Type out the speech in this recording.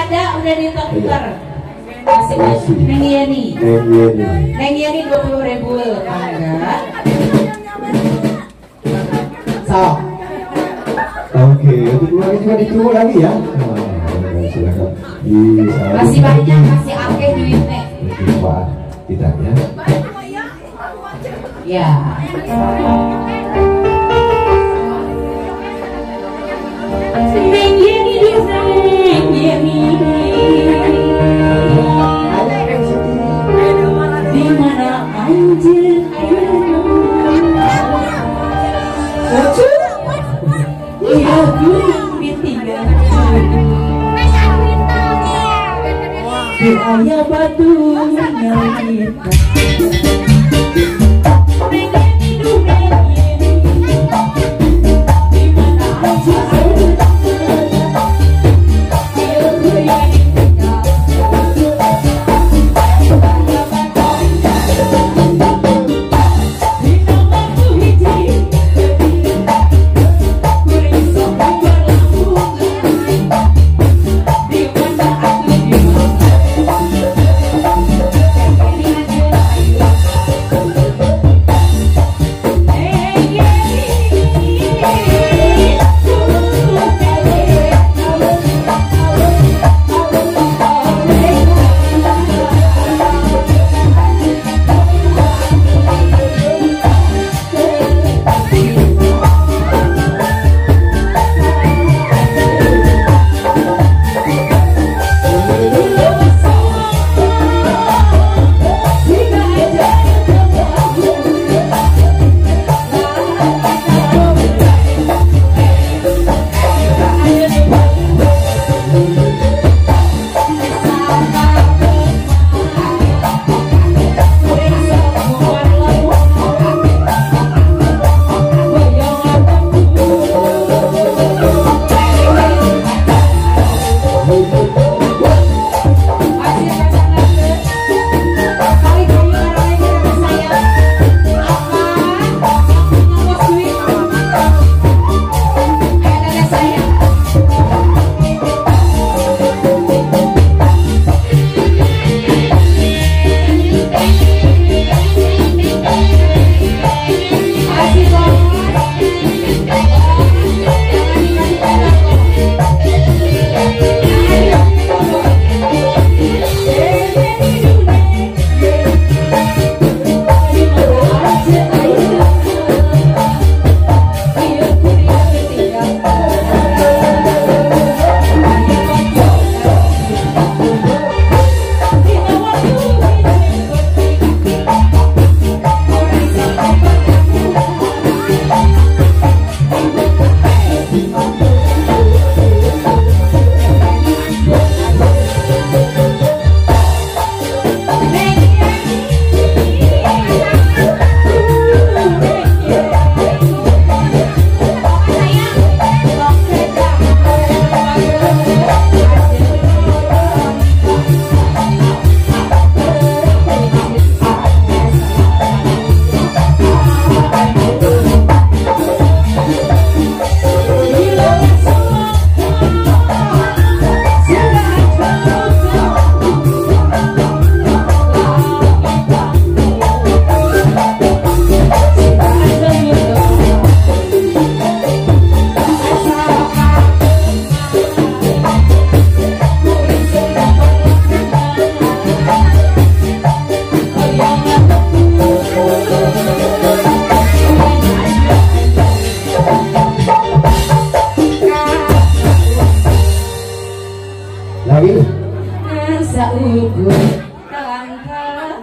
ada udah ditukar. Masih Neng Yeni. Neng Yeni 20.000 mangga. So. Oke, untuk dua juga ditunggu lagi ya. Silakan. Masih banyak, masih akeh duitnya. Pak, tidak ya. Ya. Neng Yeni bisa, Neng Yeni. Di mana anjir ayeuna? Lucu. Iya, guling ditinggal. Di ayah batu nyalita. Lagi. Asa ukur langkah.